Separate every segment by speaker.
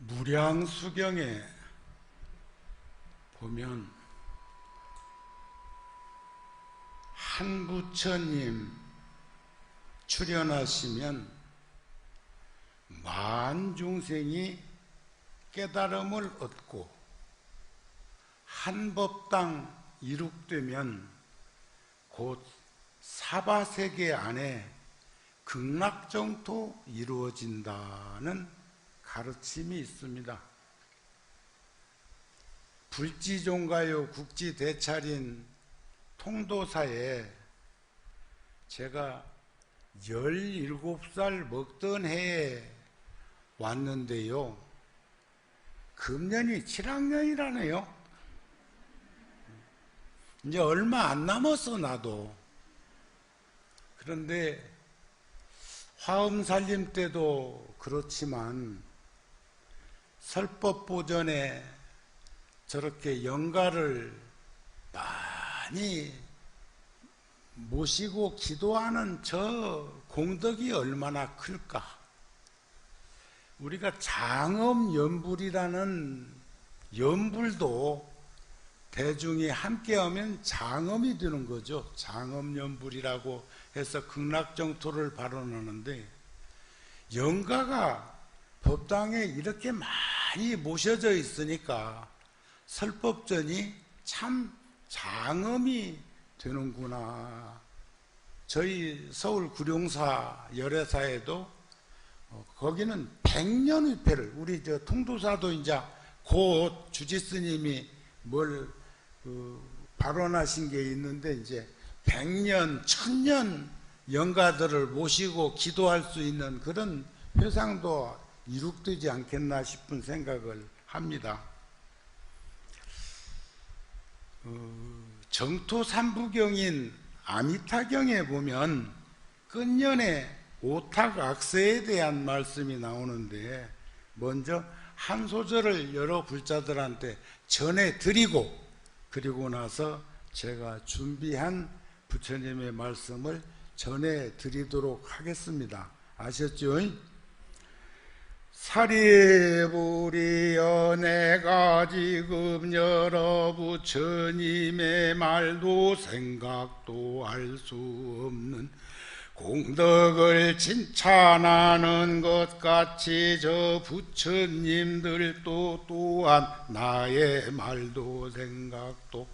Speaker 1: 무량수경에 보면 한 부처님 출연하시면 만 중생이 깨달음을 얻고 한 법당 이룩되면 곧 사바세계 안에 극락정토 이루어진다는 가르침이 있습니다. 불지종가요 국지대찰인 통도사에 제가 17살 먹던 해에 왔는데요. 금년이 7학년이라네요. 이제 얼마 안 남았어 나도. 그런데 화엄살림 때도 그렇지만 설법보전에 저렇게 영가를 많이 모시고 기도하는 저 공덕이 얼마나 클까. 우리가 장엄연불이라는 연불도 대중이 함께하면 장엄이 되는 거죠. 장엄연불이라고 해서 극락정토를 발언하는데, 영가가 법당에 이렇게 많이 모셔져 있으니까 설법전이 참 장엄이 되는구나. 저희 서울 구룡사 열애사에도 거기는 100년 위패를, 우리 저 통도사도 이제 곧 주지스님이 뭘 발언하신 게 있는데, 이제 100년, 1000년 영가들을 모시고 기도할 수 있는 그런 회상도 이룩되지 않겠나 싶은 생각을 합니다. 정토 삼부경인 아미타경에 보면 끝년에 오탁악세에 대한 말씀이 나오는데, 먼저 한 소절을 여러 불자들한테 전해드리고, 그리고 나서 제가 준비한 부처님의 말씀을 전해드리도록 하겠습니다. 아셨죠? 사리부리여 내가 지금 여러 부처님의 말도 생각도 할 수 없는 공덕을 칭찬하는 것 같이 저 부처님들도 또한 나의 말도 생각도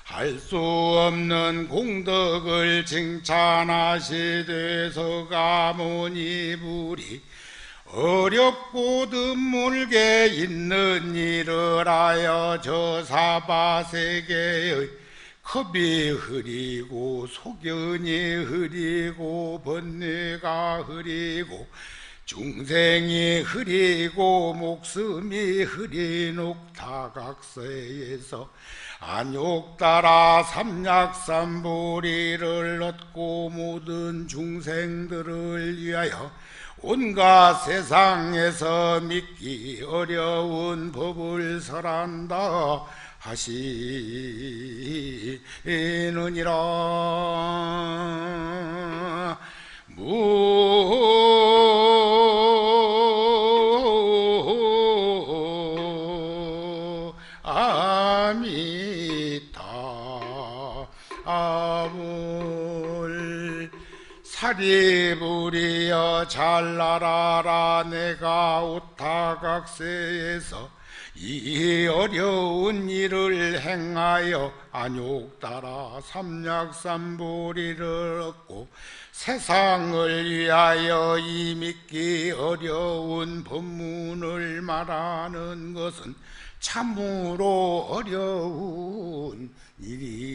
Speaker 1: 할 수 없는 공덕을 칭찬하시되 가모니불이 어렵고 드물게 있는 일을 하여 저 사바세계의 컵이 흐리고 소견이 흐리고 번뇌가 흐리고 중생이 흐리고 목숨이 흐린 옥타각서에서 안욕따라 삼약삼보리를 얻고 모든 중생들을 위하여 온갖 세상에서 믿기 어려운 법을 설한다 하시느니라. 아미타불 사리부리여 잘 알아라. 내가 오타각세에서 이 어려운 일을 행하여 안욕따라 삼약삼보리를 얻고 세상을 위하여 이 믿기 어려운 법문을 말하는 것은 참으로 어려운 일이니라.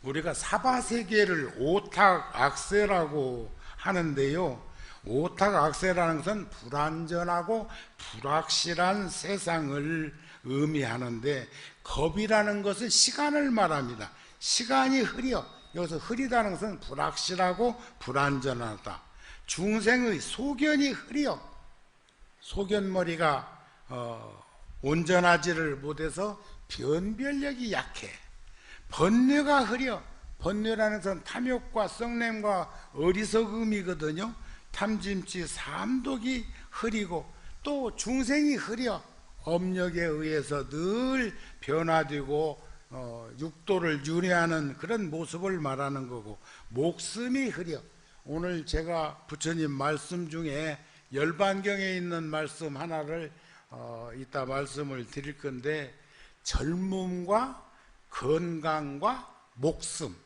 Speaker 1: 우리가 사바세계를 오탁악세라고 하는데요, 오탁악세라는 것은 불안전하고 불확실한 세상을 의미하는데, 겁이라는 것은 시간을 말합니다. 시간이 흐려 여기서 흐리다는 것은 불확실하고 불안전하다. 중생의 소견이 흐려. 소견머리가 온전하지를 못해서 변별력이 약해. 번뇌가 흐려. 번뇌라는 것은 탐욕과 썩냄과 어리석음이거든요. 탐짐치 삼독이 흐리고, 또 중생이 흐려. 업력에 의해서 늘 변화되고 육도를 윤회하는 그런 모습을 말하는 거고, 목숨이 흐려. 오늘 제가 부처님 말씀 중에 열반경에 있는 말씀 하나를 이따 말씀을 드릴 건데, 젊음과 건강과 목숨,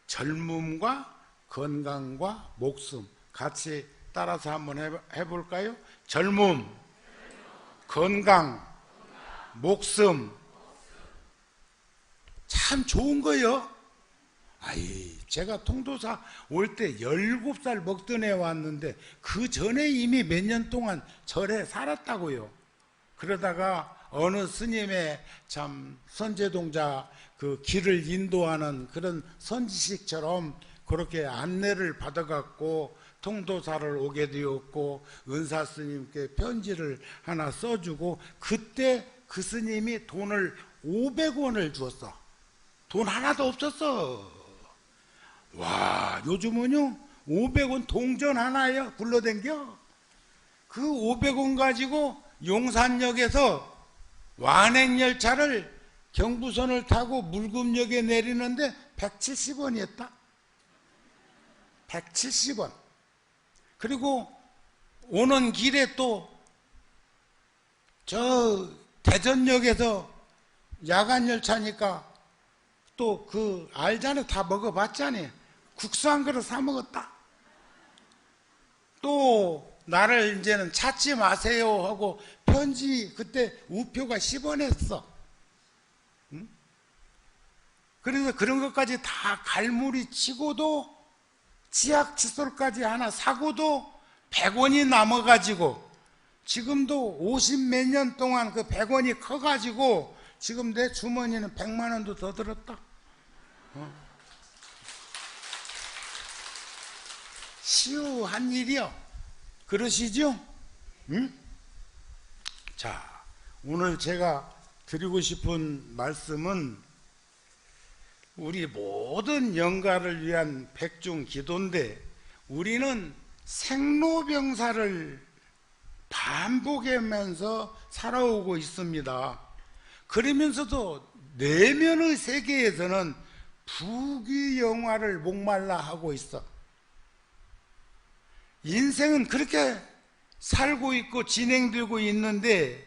Speaker 1: 젊음과 건강과 목숨 같이 따라서 한번 해볼까요? 젊음, 건강, 목숨. 참 좋은 거요. 아이, 제가 통도사 올 때 17살 먹던 애 왔는데 그 전에 이미 몇 년 동안 절에 살았다고요. 그러다가 어느 스님의 참 선제동자 그 길을 인도하는 그런 선지식처럼 그렇게 안내를 받아갖고 통도사를 오게 되었고, 은사 스님께 편지를 하나 써주고, 그때 그 스님이 돈을 500원을 주었어. 돈 하나도 없었어. 와, 요즘은요 500원 동전 하나예요. 굴러댕겨. 그 500원 가지고 용산역에서 완행열차를 경부선을 타고 물금역에 내리는데 170원이었다. 170원. 그리고 오는 길에 또 저 대전역에서 야간열차니까 또 그 알잖아요. 다 먹어봤잖아요. 국수 한 그릇 사 먹었다. 또 나를 이제는 찾지 마세요 하고 편지, 그때 우표가 10원 했어. 응? 그래서 그런 것까지 다 갈무리 치고도, 치약 칫솔까지 하나 사고도 100원이 남아가지고, 지금도 50 몇 년 동안 그 100원이 커가지고 지금 내 주머니는 100만 원도 더 들었다. 시우한 일이요. 그러시죠? 응? 자, 오늘 제가 드리고 싶은 말씀은 우리 모든 영가를 위한 백중 기도인데, 우리는 생로병사를 반복하면서 살아오고 있습니다. 그러면서도 내면의 세계에서는 부귀영화를 목말라 하고 있어. 인생은 그렇게 살고 있고 진행되고 있는데,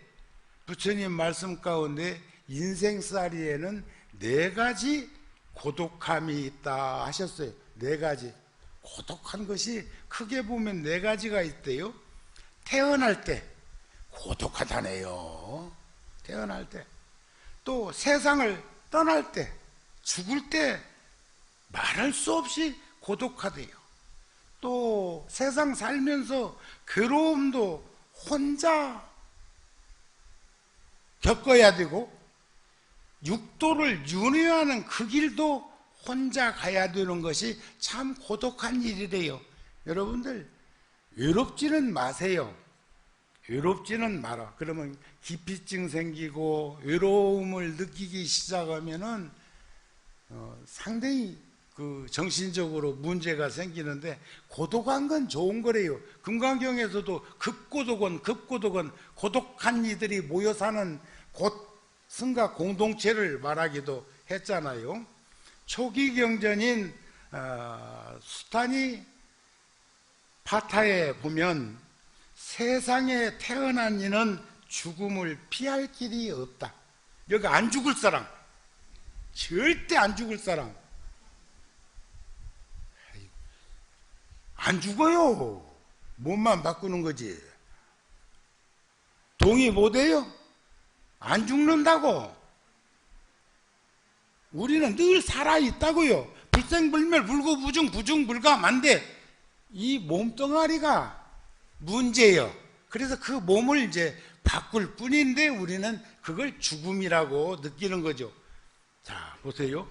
Speaker 1: 부처님 말씀 가운데 인생살이에는 4가지 고독함이 있다 하셨어요. 4가지. 고독한 것이 크게 보면 4가지가 있대요. 태어날 때 고독하다네요. 태어날 때. 또 세상을 떠날 때, 죽을 때 말할 수 없이 고독하대요. 또 세상 살면서 괴로움도 혼자 겪어야 되고, 육도를 윤회하는 그 길도 혼자 가야 되는 것이 참 고독한 일이래요. 여러분들 외롭지는 마세요. 외롭지는 마라. 그러면 기피증 생기고 외로움을 느끼기 시작하면은 상당히 그 정신적으로 문제가 생기는데, 고독한 건 좋은 거래요. 금강경에서도 급고독은 고독한 이들이 모여 사는 곳 승가 공동체를 말하기도 했잖아요. 초기 경전인 수타니 파타에 보면 세상에 태어난 이는 죽음을 피할 길이 없다. 여기 안 죽을 사람, 절대 안 죽을 사람 안 죽어요. 몸만 바꾸는 거지. 동의 못해요? 안 죽는다고. 우리는 늘 살아있다고요. 불생불멸, 불구부중, 부중불감한데 이 몸뚱아리가 문제예요. 그래서 그 몸을 이제 바꿀 뿐인데 우리는 그걸 죽음이라고 느끼는 거죠. 자, 보세요.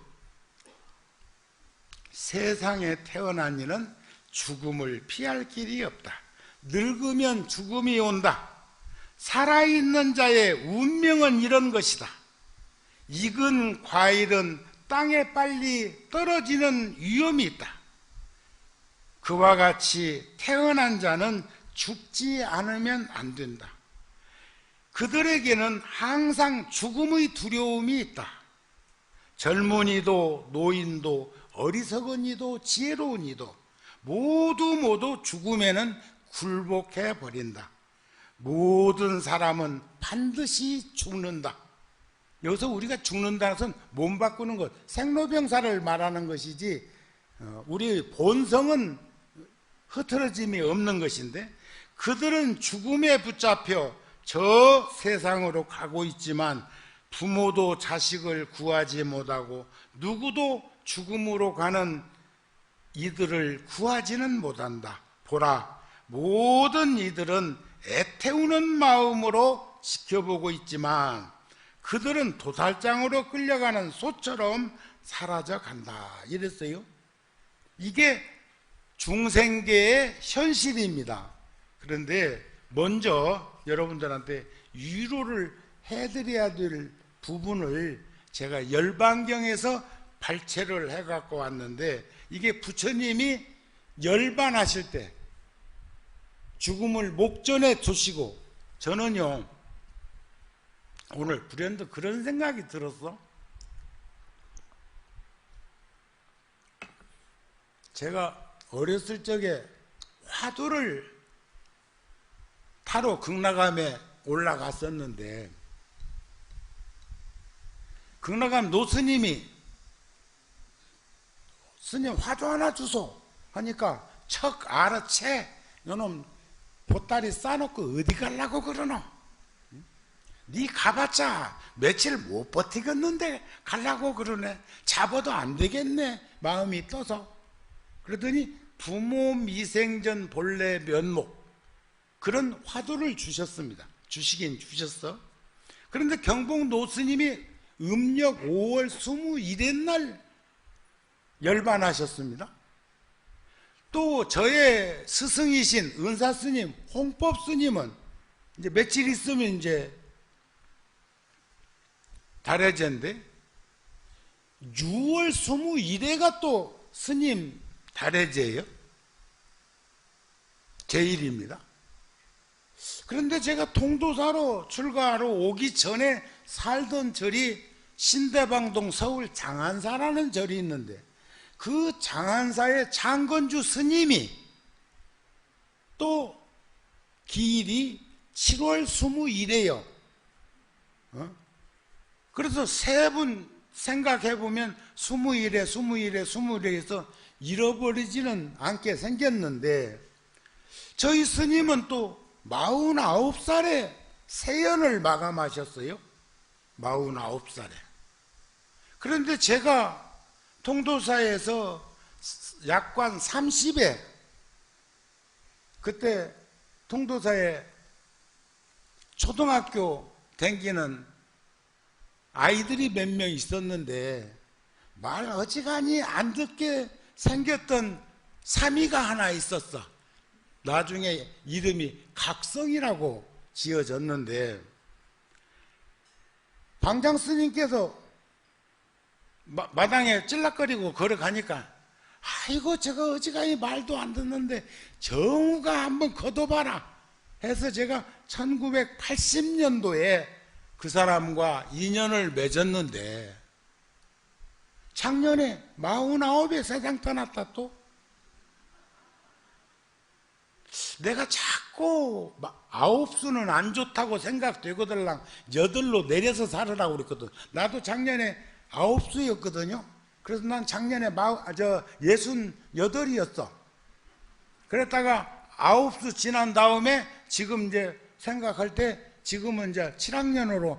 Speaker 1: 세상에 태어난 이는 죽음을 피할 길이 없다. 늙으면 죽음이 온다. 살아있는 자의 운명은 이런 것이다. 익은 과일은 땅에 빨리 떨어지는 위험이 있다. 그와 같이 태어난 자는 죽지 않으면 안 된다. 그들에게는 항상 죽음의 두려움이 있다. 젊은이도 노인도 어리석은 이도 지혜로운 이도 모두 죽음에는 굴복해 버린다. 모든 사람은 반드시 죽는다. 여기서 우리가 죽는다는 것은 몸 바꾸는 것, 생로병사를 말하는 것이지 우리 본성은 흐트러짐이 없는 것인데, 그들은 죽음에 붙잡혀 저 세상으로 가고 있지만 부모도 자식을 구하지 못하고 누구도 죽음으로 가는 이들을 구하지는 못한다. 보라, 모든 이들은 애태우는 마음으로 지켜보고 있지만 그들은 도살장으로 끌려가는 소처럼 사라져 간다. 이랬어요. 이게 중생계의 현실입니다. 그런데 먼저 여러분들한테 위로를 해드려야 될 부분을 제가 열반경에서 발췌를 해갖고 왔는데, 이게 부처님이 열반하실 때 죽음을 목전에 두시고, 저는요 오늘 불현듯 그런 생각이 들었어. 제가 어렸을 적에 화두를 타러 극락암에 올라갔었는데, 극락암 노스님이 스님 화두 하나 주소 하니까 척 알아채. 요놈 보따리 싸놓고 어디 가려고 그러노? 네 가봤자 며칠 못 버티겠는데 가려고 그러네. 잡아도 안 되겠네, 마음이 떠서. 그러더니 부모 미생전 본래 면목, 그런 화두를 주셨습니다. 주시긴 주셨어. 그런데 경복 노스님이 음력 5월 21일 날 열반하셨습니다. 또 저의 스승이신 은사스님, 홍법스님은 이제 며칠 있으면 이제 달해제인데 6월 21일가 또 스님 달해제예요. 제일입니다. 그런데 제가 통도사로 출가하러 오기 전에 살던 절이 신대방동 서울 장안사라는 절이 있는데, 그 장안사의 장건주 스님이 또 기일이 7월 21일이에요. 그래서 세 분 생각해보면 20일에 20일에 20일에서 잃어버리지는 않게 생겼는데, 저희 스님은 또 49살에 세연을 마감하셨어요. 49살에. 그런데 제가 통도사에서 약관 30에, 그때 통도사에 초등학교 다니는 아이들이 몇 명 있었는데 말 어지간히 안 듣게 생겼던 사미가 하나 있었어. 나중에 이름이 각성이라고 지어졌는데, 방장 스님께서 마당에 찔락거리고 걸어가니까, 아이고 저거 어지간히 말도 안 듣는데 정우가 한번 걷어봐라 해서 제가 1980년도에 그 사람과 인연을 맺었는데, 작년에 49에 세상 떠났다. 또 내가 자꾸 9수는 안 좋다고 생각되거들랑 8로 내려서 살으라고 그랬거든. 나도 작년에 9수였거든요. 그래서 난 작년에 68이었어. 그랬다가 9수 지난 다음에 지금 이제 생각할 때 지금은 이제 7학년으로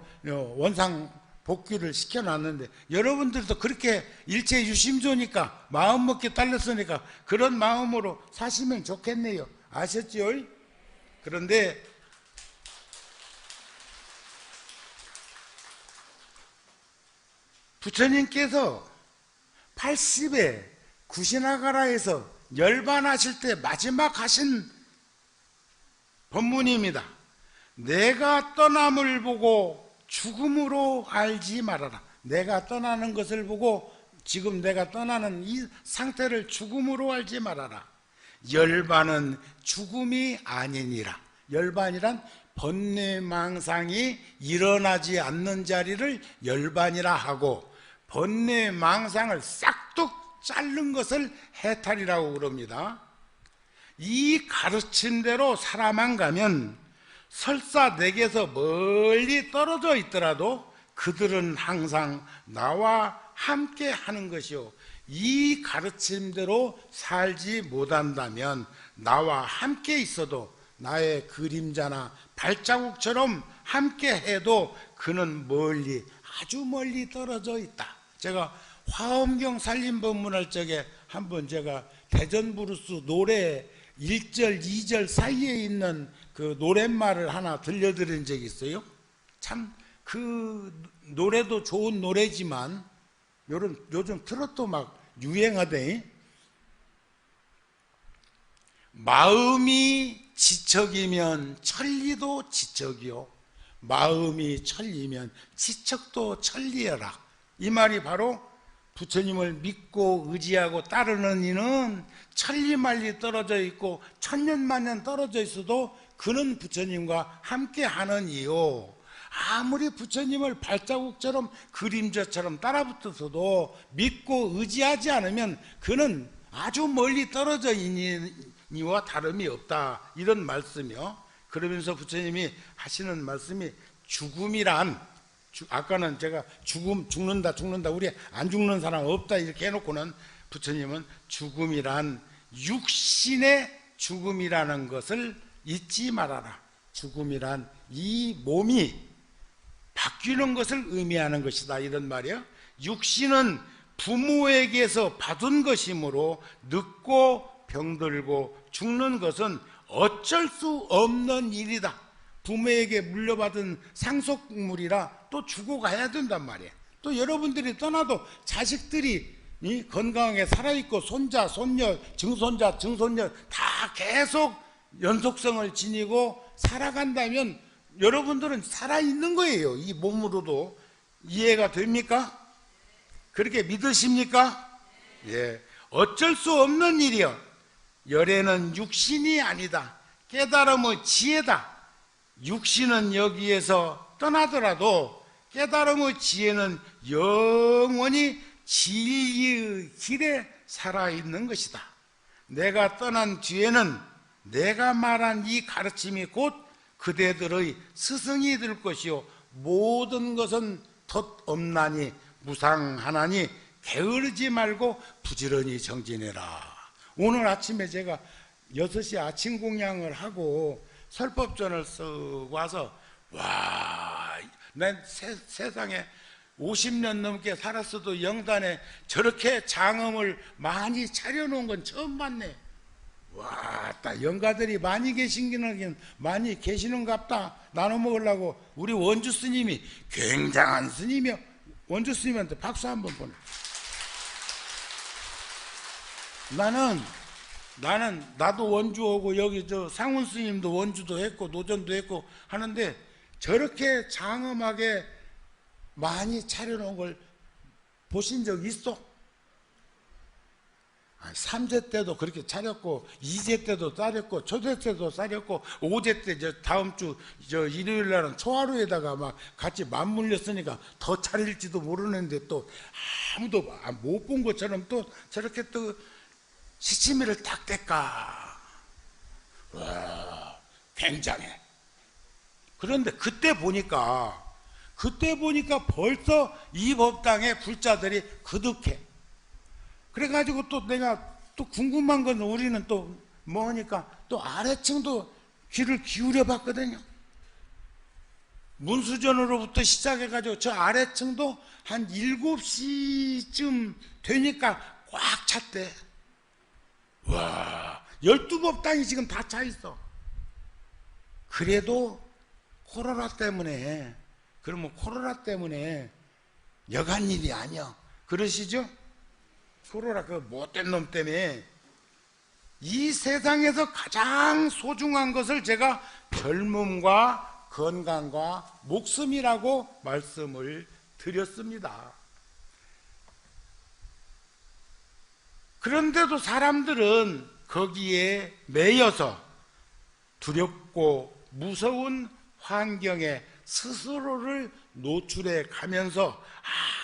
Speaker 1: 원상 복귀를 시켜놨는데, 여러분들도 그렇게 일체유심조니까 마음먹기 딸렸으니까 그런 마음으로 사시면 좋겠네요. 아셨지요? 그런데 부처님께서 80에 구시나가라에서 열반하실 때 마지막 하신 법문입니다. 내가 떠남을 보고 죽음으로 알지 말아라. 내가 떠나는 것을 보고 지금 내가 떠나는 이 상태를 죽음으로 알지 말아라. 열반은 죽음이 아니니라. 열반이란 번뇌망상이 일어나지 않는 자리를 열반이라 하고, 번뇌망상을 싹둑 자른 것을 해탈이라고 그럽니다. 이 가르침대로 살아만 가면 설사 내게서 멀리 떨어져 있더라도 그들은 항상 나와 함께 하는 것이요, 이 가르침대로 살지 못한다면 나와 함께 있어도 나의 그림자나 발자국처럼 함께 해도 그는 멀리, 아주 멀리 떨어져 있다. 제가 화엄경 살림법문할 적에 한번 제가 대전부르스 노래 1절, 2절 사이에 있는 그 노랫말을 하나 들려드린 적이 있어요. 참 그 노래도 좋은 노래지만 요즘 트로트 막 유행하대. 마음이 지척이면 천리도 지척이요, 마음이 천리면 지척도 천리여라. 이 말이 바로 부처님을 믿고 의지하고 따르는 이는 천리만리 떨어져 있고 천년만년 떨어져 있어도 그는 부처님과 함께 하는 이요, 아무리 부처님을 발자국처럼 그림자처럼 따라붙어서도 믿고 의지하지 않으면 그는 아주 멀리 떨어져 있니와 다름이 없다. 이런 말씀이요. 그러면서 부처님이 하시는 말씀이 죽음이란, 아까는 제가 죽는다 우리 안 죽는 사람 없다 이렇게 해놓고는 부처님은 죽음이란 육신의 죽음이라는 것을 잊지 말아라. 죽음이란 이 몸이 바뀌는 것을 의미하는 것이다, 이런 말이에요. 육신은 부모에게서 받은 것이므로 늙고 병들고 죽는 것은 어쩔 수 없는 일이다. 부모에게 물려받은 상속물이라 또 죽어가야 된단 말이에요. 또 여러분들이 떠나도 자식들이 건강하게 살아있고 손자, 손녀, 증손자, 증손녀 다 계속 연속성을 지니고 살아간다면 여러분들은 살아있는 거예요. 이 몸으로도. 이해가 됩니까? 그렇게 믿으십니까? 예. 어쩔 수 없는 일이요, 열애는 육신이 아니다. 깨달음의 지혜다. 육신은 여기에서 떠나더라도 깨달음의 지혜는 영원히 진리의 길에 살아있는 것이다. 내가 떠난 뒤에는 내가 말한 이 가르침이 곧 그대들의 스승이 될 것이요, 모든 것은 덧없나니 무상하나니 게으르지 말고 부지런히 정진해라. 오늘 아침에 제가 6시 아침 공양을 하고 설법전을 쓰고 와서, 와, 난 세상에 50년 넘게 살았어도 영단에 저렇게 장엄을 많이 차려놓은 건 처음 봤네. 와, 딱 영가들이 많이 계신기는 많이 계시는갑다. 나눠 먹으려고 우리 원주 스님이, 굉장한 스님이요. 원주 스님한테 박수 한번 보내. 나도 원주 오고 여기 저 상훈 스님도 원주도 했고 노전도 했고 하는데 저렇게 장엄하게 많이 차려놓은 걸 보신 적 있어? 3제 때도 그렇게 차렸고 2제 때도 차렸고 초제 때도 차렸고 5제 때 다음 주 일요일 날은 초하루에다가 막 같이 맞물렸으니까 더 차릴지도 모르는데 또 아무도 못 본 것처럼 또 저렇게 또 시치미를 딱 댈까. 와, 굉장해. 그런데 그때 보니까 벌써 이 법당의 불자들이 그득해. 그래가지고 또 내가 또 궁금한 건, 우리는 또 뭐니까 또 아래층도 귀를 기울여 봤거든요. 문수전으로부터 시작해가지고 저 아래층도 한 7시쯤 되니까 꽉 찼대. 와, 12법당이 지금 다 차 있어. 그래도 코로나 때문에, 그러면 코로나 때문에 여간 일이 아니야. 그러시죠? 코로나 그 못된 놈 때문에 이 세상에서 가장 소중한 것을 제가 젊음과 건강과 목숨이라고 말씀을 드렸습니다. 그런데도 사람들은 거기에 매여서 두렵고 무서운 환경에 스스로를 노출해 가면서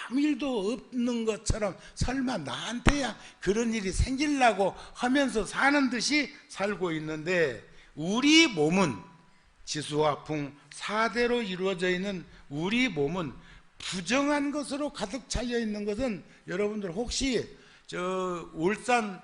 Speaker 1: 아무 일도 없는 것처럼 설마 나한테야 그런 일이 생기려고 하면서 사는 듯이 살고 있는데, 우리 몸은 지수화풍 4대로 이루어져 있는 우리 몸은 부정한 것으로 가득 차여 있는 것은 여러분들 혹시 저 울산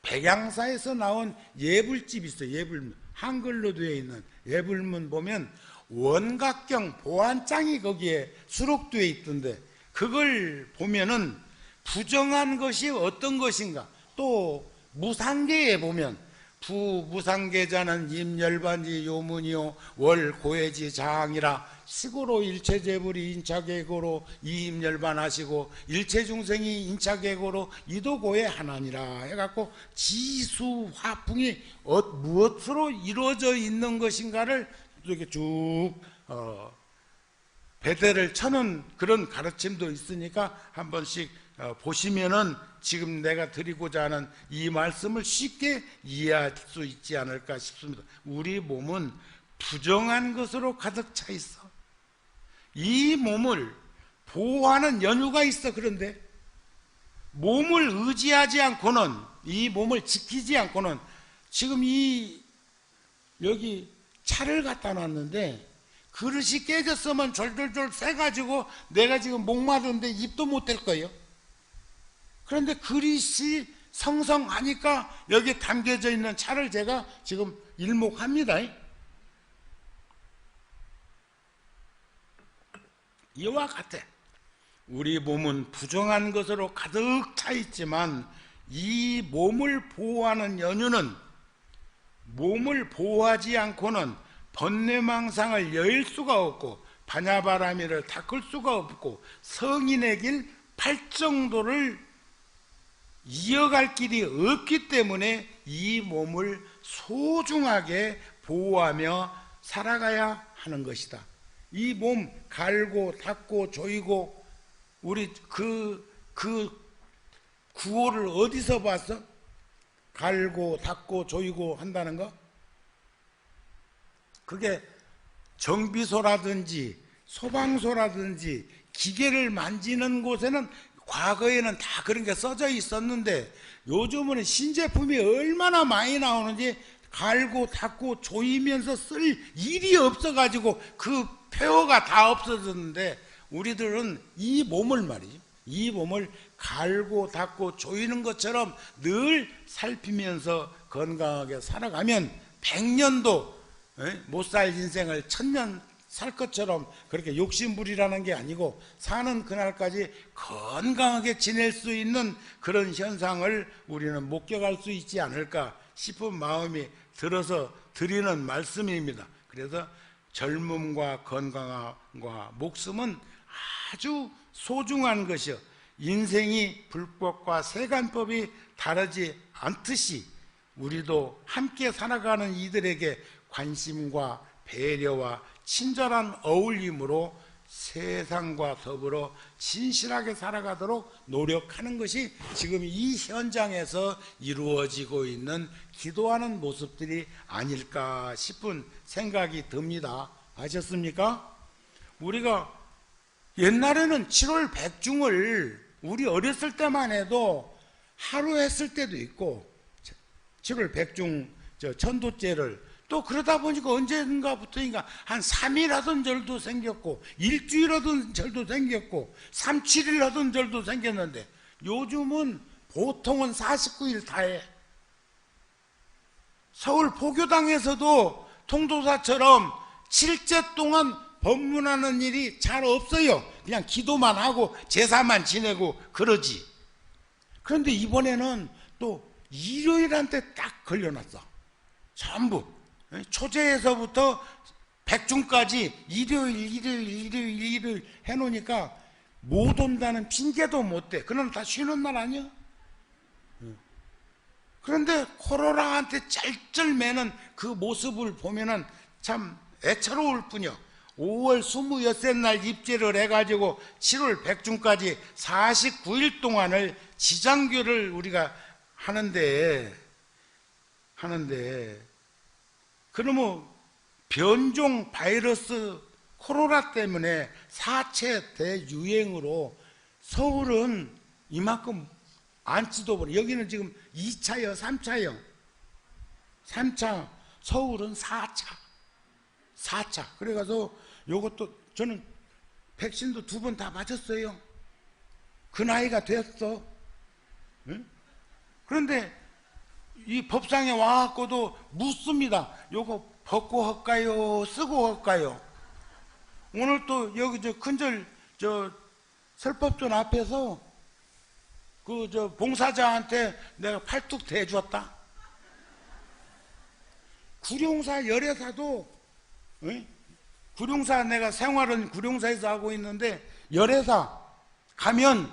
Speaker 1: 백양사에서 나온 예불집 있어요. 예불문, 한글로 되어 있는 예불문 보면 원각경 보안장이 거기에 수록되어 있던데, 그걸 보면은 부정한 것이 어떤 것인가, 또 무상계에 보면 부무상계자는 임열반지 요문이요 월고해지 자항이라 시고로 일체재불이 인차계고로 이임열반하시고 일체중생이 인차계고로 이도고해 하나니라 해갖고 지수화풍이 무엇으로 이루어져 있는 것인가를 이렇게 쭉 배대를 쳐는 그런 가르침도 있으니까 한 번씩 보시면은 지금 내가 드리고자 하는 이 말씀을 쉽게 이해할 수 있지 않을까 싶습니다. 우리 몸은 부정한 것으로 가득 차 있어. 이 몸을 보호하는 연유가 있어. 그런데 몸을 의지하지 않고는, 이 몸을 지키지 않고는, 지금 여기 차를 갖다 놨는데 그릇이 깨졌으면 졸졸졸 새가지고 내가 지금 목마른데 입도 못 댈 거예요. 그런데 그릇이 성성하니까 여기 담겨져 있는 차를 제가 지금 일목합니다. 이와 같아. 우리 몸은 부정한 것으로 가득 차 있지만 이 몸을 보호하는 연유는, 몸을 보호하지 않고는 번뇌망상을 열 수가 없고 반야바라미를 닦을 수가 없고 성인의 길 팔정도를 이어갈 길이 없기 때문에 이 몸을 소중하게 보호하며 살아가야 하는 것이다. 이 몸 갈고 닦고 조이고, 우리 그 구호를 어디서 봤어? 갈고 닦고 조이고 한다는 거? 그게 정비소라든지 소방소라든지 기계를 만지는 곳에는 과거에는 다 그런 게 써져 있었는데, 요즘은 신제품이 얼마나 많이 나오는지 갈고 닦고 조이면서 쓸 일이 없어가지고 그 폐허가 다 없어졌는데, 우리들은 이 몸을 말이죠, 이 몸을 갈고 닦고 조이는 것처럼 늘 살피면서 건강하게 살아가면 100년도 못 살 인생을 1000년 살 것처럼 그렇게 욕심부리라는 게 아니고, 사는 그날까지 건강하게 지낼 수 있는 그런 현상을 우리는 목격할 수 있지 않을까 싶은 마음이 들어서 드리는 말씀입니다. 그래서 젊음과 건강과 목숨은 아주 소중한 것이요, 인생이 불법과 세간법이 다르지 않듯이 우리도 함께 살아가는 이들에게 관심과 배려와 친절한 어울림으로 세상과 더불어 진실하게 살아가도록 노력하는 것이 지금 이 현장에서 이루어지고 있는 기도하는 모습들이 아닐까 싶은 생각이 듭니다. 아셨습니까? 우리가 옛날에는 7월 백중을 우리 어렸을 때만 해도 하루 했을 때도 있고, 7월 백중 천도제를 또 그러다 보니까 언젠가부터인가 한 3일 하던 절도 생겼고, 일주일 하던 절도 생겼고, 3, 7일 하던 절도 생겼는데, 요즘은 보통은 49일 다 해. 서울 포교당에서도 통도사처럼 7제 동안 법문하는 일이 잘 없어요. 그냥 기도만 하고 제사만 지내고 그러지. 그런데 이번에는 또 일요일한테 딱 걸려놨어. 전부 초제에서부터 백중까지 일요일 해놓으니까 못 온다는 핑계도 못 대. 그럼 다 쉬는 날 아니야? 그런데 코로나한테 쩔쩔매는 그 모습을 보면은 참 애처로울 뿐이요. 5월 26째 날 입제를 해가지고 7월 백중까지 49일 동안을 지장교를 우리가 하는데 그러면 변종 바이러스 코로나 때문에 4차 대유행으로 서울은 이만큼 앉지도 못해. 여기는 지금 2차요 3차요 3차, 서울은 4차. 그래가지고 요것도 저는 백신도 2번 다 맞았어요. 그 나이가 됐어. 응? 그런데 이 법상에 와갖고도 묻습니다. 요거 벗고 할까요? 쓰고 할까요? 오늘 또 여기 큰절 설법전 앞에서 봉사자한테 내가 팔뚝 대주었다. 구룡사 열애사도, 구룡사 내가 생활은 구룡사에서 하고 있는데 열애사 가면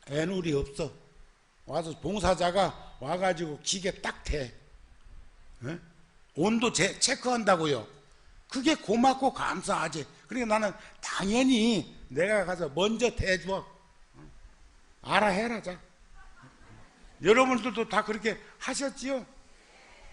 Speaker 1: 애누리 없어. 와서 봉사자가 와가지고 기계 딱 대. 온도 체크한다고요. 그게 고맙고 감사하지. 그러니까 나는 당연히 내가 가서 먼저 대줘. 알아 해라. 자. 여러분들도 다 그렇게 하셨지요?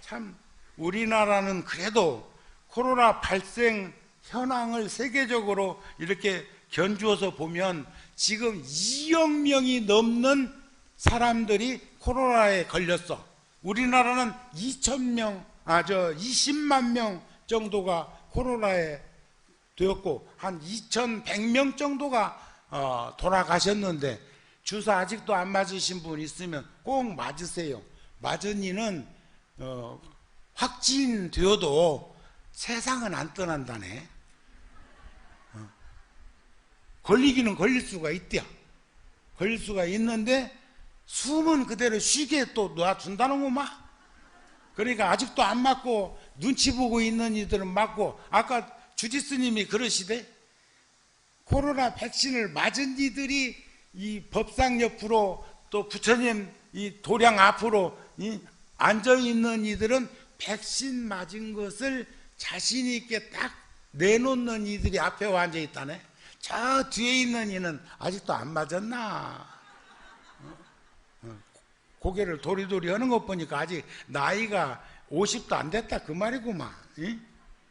Speaker 1: 참 우리나라는 그래도 코로나 발생 현황을 세계적으로 이렇게 견주어서 보면 지금 2억 명이 넘는 사람들이 코로나에 걸렸어. 우리나라는 20만 명 정도가 코로나에 되었고 한 2100명 정도가 돌아가셨는데 주사 아직도 안 맞으신 분 있으면 꼭 맞으세요. 맞은 이는 확진되어도 세상은 안 떠난다네. 걸리기는 걸릴 수가 있대요. 걸릴 수가 있는데 숨은 그대로 쉬게 또 놔준다는 거마. 그러니까 아직도 안 맞고 눈치 보고 있는 이들은 맞고, 아까 주지스님이 그러시대. 코로나 백신을 맞은 이들이 이 법상 옆으로 또 부처님 이 도량 앞으로 앉아있는 이들은 백신 맞은 것을 자신 있게 딱 내놓는 이들이 앞에 앉아 있다네. 저 뒤에 있는 이는 아직도 안 맞았나? 고개를 도리도리 하는 것 보니까 아직 나이가 50도 안 됐다 그 말이구만.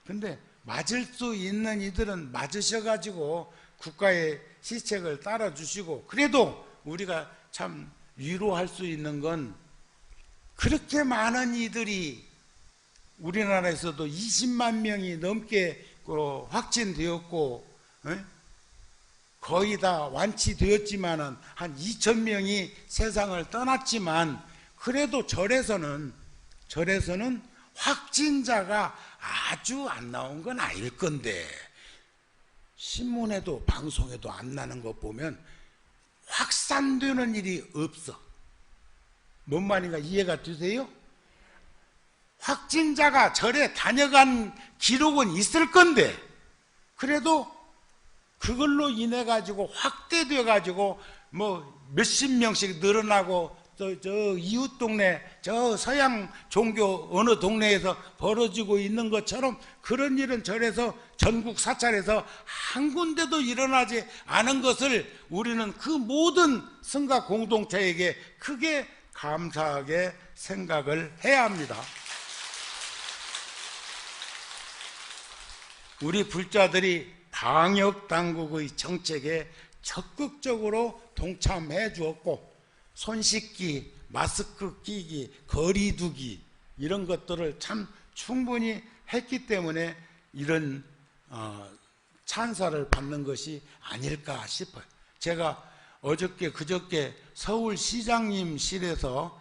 Speaker 1: 근데 맞을 수 있는 이들은 맞으셔가지고 국가의 시책을 따라주시고, 그래도 우리가 참 위로할 수 있는 건 그렇게 많은 이들이 우리나라에서도 20만 명이 넘게 확진되었고 거의 다 완치되었지만은 한 2,000명이 세상을 떠났지만, 그래도 절에서는 확진자가 아주 안 나온 건 아닐 건데, 신문에도 방송에도 안 나는 것 보면 확산되는 일이 없어. 뭔 말인가 이해가 되세요? 확진자가 절에 다녀간 기록은 있을 건데, 그래도 그걸로 인해 가지고 확대돼 가지고 뭐 몇십 명씩 늘어나고 저 이웃 동네 저 서양 종교 어느 동네에서 벌어지고 있는 것처럼 그런 일은 절에서 전국 사찰에서 한 군데도 일어나지 않은 것을 우리는 그 모든 성가 공동체에게 크게 감사하게 생각을 해야 합니다. 우리 불자들이 방역당국의 정책에 적극적으로 동참해 주었고, 손 씻기, 마스크 끼기, 거리 두기 이런 것들을 참 충분히 했기 때문에 이런 찬사를 받는 것이 아닐까 싶어요. 제가 어저께 그저께 서울시장님실에서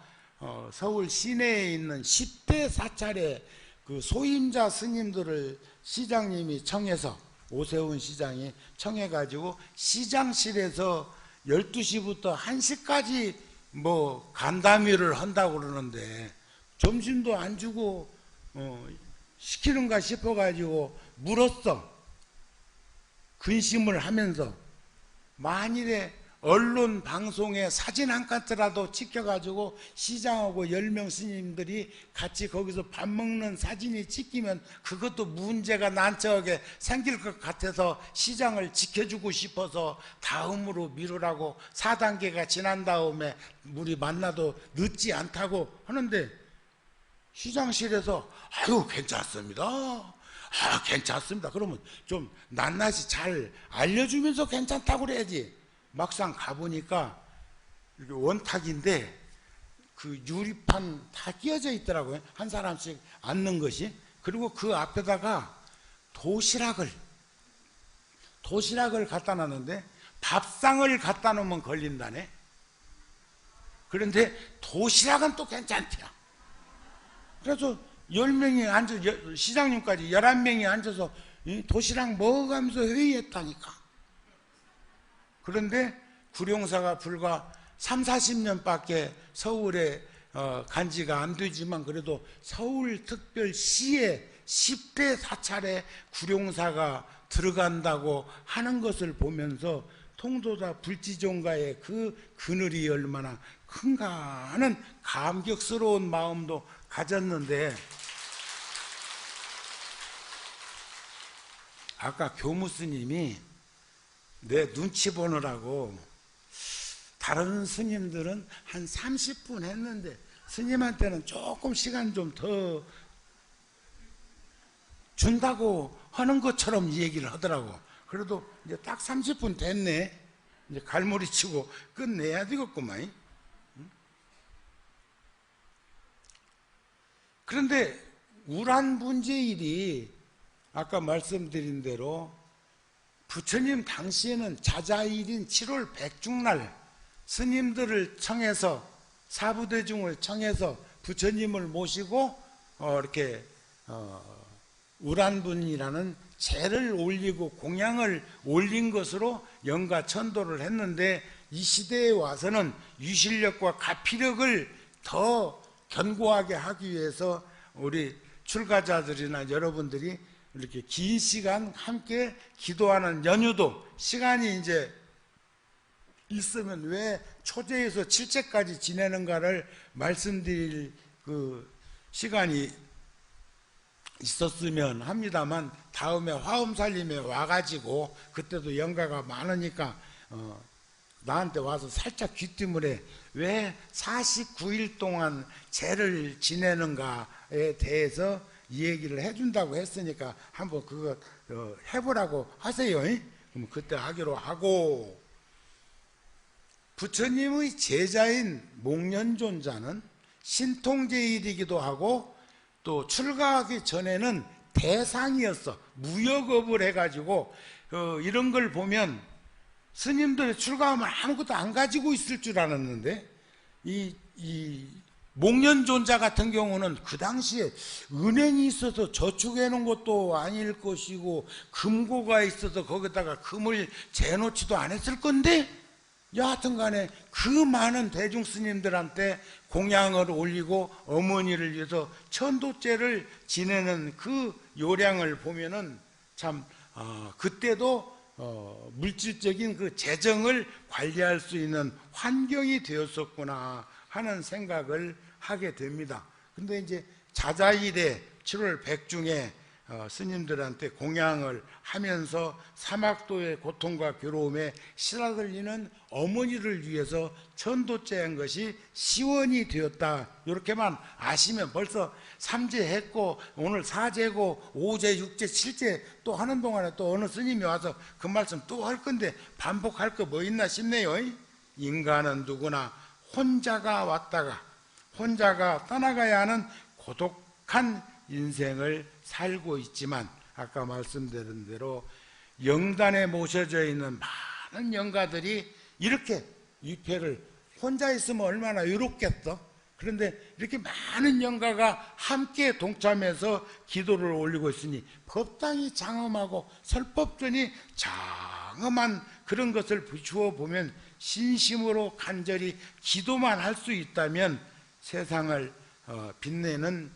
Speaker 1: 서울 시내에 있는 10대 사찰의 그 소임자 스님들을 시장님이 청해서, 오세훈 시장이 청해가지고 시장실에서 12시부터 1시까지 뭐 간담회를 한다고 그러는데 점심도 안 주고 시키는가 싶어가지고 물었어. 근심을 하면서 만일에 언론 방송에 사진 한 칸이라도 찍혀가지고 시장하고 10명 스님들이 같이 거기서 밥 먹는 사진이 찍히면 그것도 문제가 난처하게 생길 것 같아서 시장을 지켜주고 싶어서 다음으로 미루라고 4단계가 지난 다음에 우리 만나도 늦지 않다고 하는데, 시장실에서 아유 괜찮습니다, 괜찮습니다 그러면 좀 낱낱이 잘 알려주면서 괜찮다고 그래야지. 막상 가보니까 이게 원탁인데 그 유리판 다 끼어져 있더라고요. 한 사람씩 앉는 것이. 그리고 그 앞에다가 도시락을 갖다 놨는데 밥상을 갖다 놓으면 걸린다네. 그런데 도시락은 또 괜찮대요. 그래서 10명이 앉아서, 시장님까지 11명이 앉아서 도시락 먹어가면서 회의했다니까. 그런데 구룡사가 불과 30-40년밖에 서울에 간 지가 안 되지만 그래도 서울특별시에 10대 사찰에 구룡사가 들어간다고 하는 것을 보면서 통도사 불지종가의 그 그늘이 얼마나 큰가 하는 감격스러운 마음도 가졌는데, 아까 교무스님이 내 눈치 보느라고 다른 스님들은 한 30분 했는데 스님한테는 조금 시간 좀 더 준다고 하는 것처럼 얘기를 하더라고. 그래도 이제 딱 30분 됐네. 이제 갈무리 치고 끝내야 되겠구만. 그런데 우란분제일이 아까 말씀드린 대로 부처님 당시에는 자자일인 7월 백중날 스님들을 청해서, 사부대중을 청해서 부처님을 모시고 이렇게 우란분이라는 제를 올리고 공양을 올린 것으로 영가 천도를 했는데, 이 시대에 와서는 유실력과 가피력을 더 견고하게 하기 위해서 우리 출가자들이나 여러분들이 이렇게 긴 시간 함께 기도하는 연휴도 시간이 이제 있으면 왜 초제에서 칠제까지 지내는가를 말씀드릴 그 시간이 있었으면 합니다만, 다음에 화엄살림에 와가지고 그때도 영가가 많으니까 나한테 와서 살짝 귀띔을 해. 왜 49일 동안 제를 지내는가에 대해서 이 얘기를 해준다고 했으니까 한번 그거 해보라고 하세요. 그럼 그때 하기로 하고, 부처님의 제자인 목련존자는 신통제일이기도 하고 또 출가하기 전에는 대상이었어. 무역업을 해가지고 이런 걸 보면 스님들이 출가하면 아무것도 안 가지고 있을 줄 알았는데, 이 목련존자 같은 경우는 그 당시에 은행이 있어서 저축해 놓은 것도 아닐 것이고 금고가 있어서 거기다가 금을 재놓지도 않았을 건데, 여하튼 간에 그 많은 대중 스님들한테 공양을 올리고 어머니를 위해서 천도제를 지내는 그 요량을 보면은 참 그때도 물질적인 그 재정을 관리할 수 있는 환경이 되었었구나 하는 생각을 하게 됩니다. 근데 이제 자자일에 7월 백중에 스님들한테 공양을 하면서 사막도의 고통과 괴로움에 시달리는 어머니를 위해서 천도제한 것이 시원이 되었다. 이렇게만 아시면 벌써 3제 했고 오늘 4제고 5제, 6제, 7제 또 하는 동안에 또 어느 스님이 와서 그 말씀 또 할 건데 반복할 거 뭐 있나 싶네요. 인간은 누구나 혼자가 왔다가 혼자가 떠나가야 하는 고독한 인생을 살고 있지만, 아까 말씀드린 대로 영단에 모셔져 있는 많은 영가들이 이렇게 위패를 혼자 있으면 얼마나 외롭겠어. 그런데 이렇게 많은 영가가 함께 동참해서 기도를 올리고 있으니 법당이 장엄하고 설법전이 장엄한 그런 것을 비추어 보면 신심으로 간절히 기도만 할 수 있다면 세상을 빛내는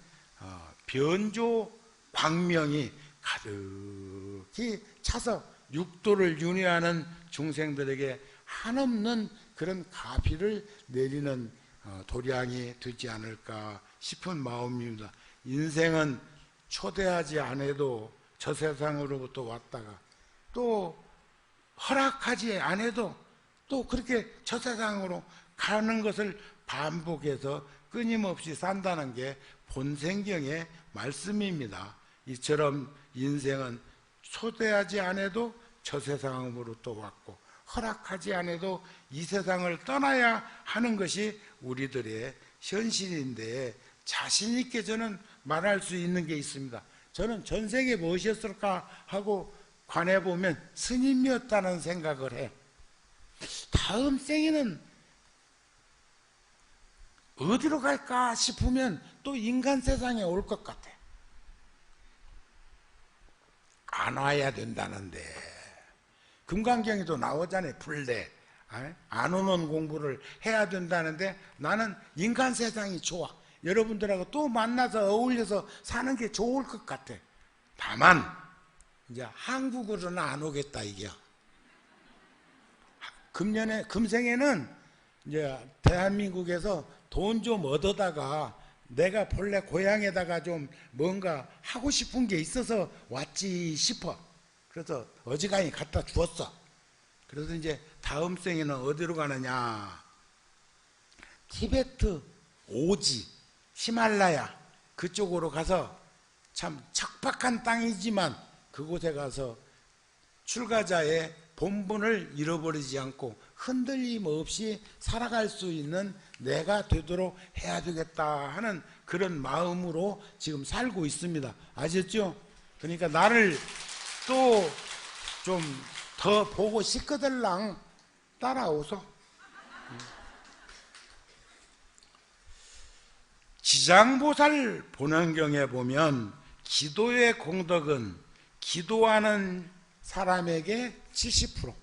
Speaker 1: 변조 광명이 가득히 차서 육도를 윤회하는 중생들에게 한없는 그런 가비를 내리는 도량이 되지 않을까 싶은 마음입니다. 인생은 초대하지 않아도 저 세상으로부터 왔다가 또 허락하지 않아도 또 그렇게 저 세상으로 가는 것을 반복해서 끊임없이 산다는 게 본생경의 말씀입니다. 이처럼 인생은 초대하지 않아도 저 세상으로부터 왔고 허락하지 않아도 이 세상을 떠나야 하는 것이 우리들의 현실인데, 자신 있게 저는 말할 수 있는 게 있습니다. 저는 전생에 무엇이었을까 하고 관해 보면 스님이었다는 생각을 해. 다음 생에는 어디로 갈까 싶으면 또 인간 세상에 올 것 같아. 안 와야 된다는데, 금강경에도 나오잖아요. 불대 안 오는 공부를 해야 된다는데, 나는 인간 세상이 좋아. 여러분들하고 또 만나서 어울려서 사는 게 좋을 것 같아. 다만 이제 한국으로는 안 오겠다 이게요. 금생에는 이제 대한민국에서 돈 좀 얻어다가 내가 본래 고향에다가 좀 뭔가 하고 싶은 게 있어서 왔지 싶어. 그래서 어지간히 갖다 주었어. 그래서 이제 다음 생에는 어디로 가느냐, 티베트, 오지, 히말라야 그쪽으로 가서, 참 척박한 땅이지만 그곳에 가서 출가자의 본분을 잃어버리지 않고 흔들림 없이 살아갈 수 있는 내가 되도록 해야 되겠다 하는 그런 마음으로 지금 살고 있습니다. 아셨죠? 그러니까 나를 또 좀 더 보고 싶거들랑 따라오소. 지장보살 본원경에 보면 기도의 공덕은 기도하는 사람에게 70%,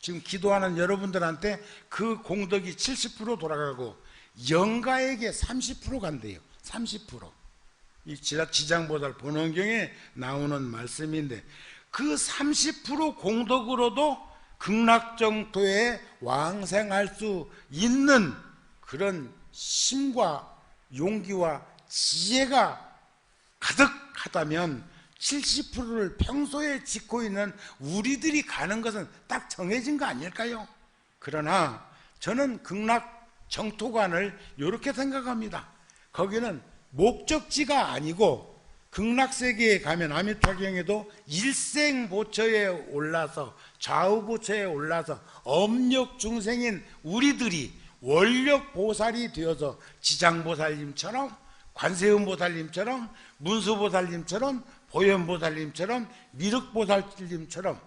Speaker 1: 지금 기도하는 여러분들한테 그 공덕이 70% 돌아가고 영가에게 30% 간대요. 30%. 이 지장보살 본원경에 나오는 말씀인데, 그 30% 공덕으로도 극락정토에 왕생할 수 있는 그런 힘과 용기와 지혜가 가득하다면 70%를 평소에 짓고 있는 우리들이 가는 것은 딱 정해진 거 아닐까요? 그러나 저는 극락 정토관을 이렇게 생각합니다. 거기는 목적지가 아니고, 극락세계에 가면 아미타경에도 일생보처에 올라서 좌우보처에 올라서 업력 중생인 우리들이 원력보살이 되어서 지장보살님처럼, 관세음보살님처럼, 문수보살님처럼, 보현보살님처럼, 미륵보살님처럼,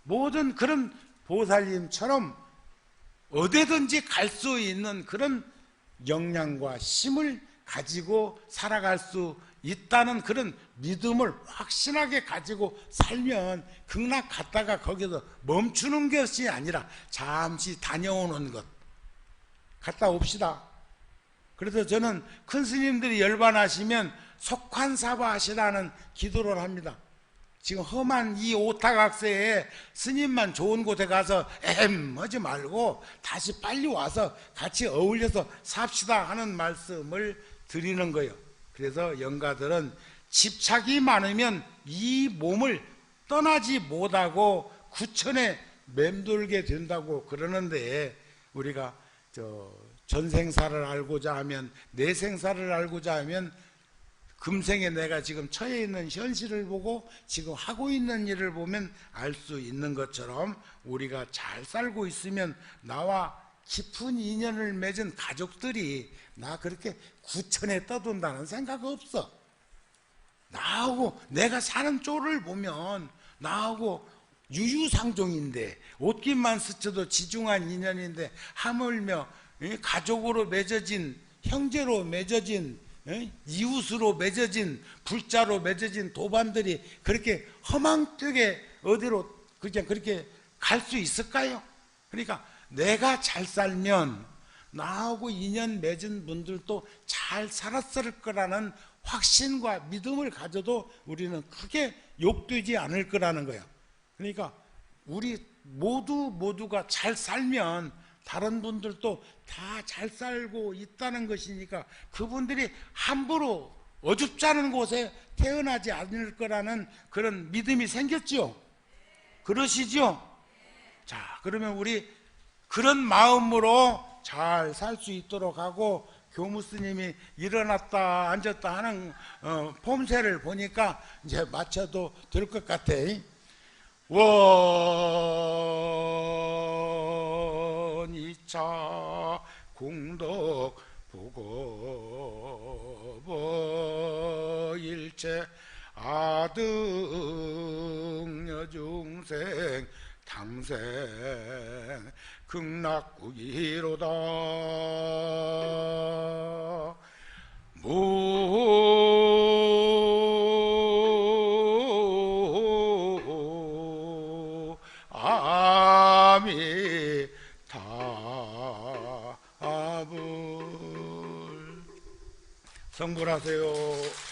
Speaker 1: 모든 그런 보살님처럼 어디든지 갈 수 있는 그런 역량과 힘을 가지고 살아갈 수 있다는 그런 믿음을 확신하게 가지고 살면, 극락 갔다가 거기서 멈추는 것이 아니라 잠시 다녀오는 것, 갔다 옵시다. 그래서 저는 큰 스님들이 열반하시면 속환사바 하시라는 기도를 합니다. 지금 험한 이 오타각세에 스님만 좋은 곳에 가서 하지 말고 다시 빨리 와서 같이 어울려서 삽시다 하는 말씀을 드리는 거예요. 그래서 영가들은 집착이 많으면 이 몸을 떠나지 못하고 구천에 맴돌게 된다고 그러는데, 우리가 전생사를 알고자 하면, 내생사를 알고자 하면, 금생에 내가 지금 처해 있는 현실을 보고 지금 하고 있는 일을 보면 알 수 있는 것처럼, 우리가 잘 살고 있으면 나와 깊은 인연을 맺은 가족들이 나 그렇게 구천에 떠돈다는 생각 없어. 나하고 내가 사는 쪽을 보면 나하고 유유상종인데, 옷깃만 스쳐도 지중한 인연인데, 하물며 가족으로 맺어진, 형제로 맺어진, 이웃으로 맺어진, 불자로 맺어진 도반들이 그렇게 허망되게 어디로 그냥 그렇게 갈 수 있을까요? 그러니까 내가 잘 살면 나하고 인연 맺은 분들도 잘 살았을 거라는 확신과 믿음을 가져도 우리는 크게 욕되지 않을 거라는 거예요. 그러니까 우리 모두가 잘 살면 다른 분들도 다 잘 살고 있다는 것이니까 그분들이 함부로 어줍지 않은 곳에 태어나지 않을 거라는 그런 믿음이 생겼죠. 그러시죠? 자, 그러면 우리 그런 마음으로 잘 살 수 있도록 하고, 교무 스님이 일어났다 앉았다 하는 폼새를 보니까 이제 맞춰도 될 것 같아. 원이차 공덕 보고일체 아등여 중생 당생 극락국이로다. 아미타불 성불하세요.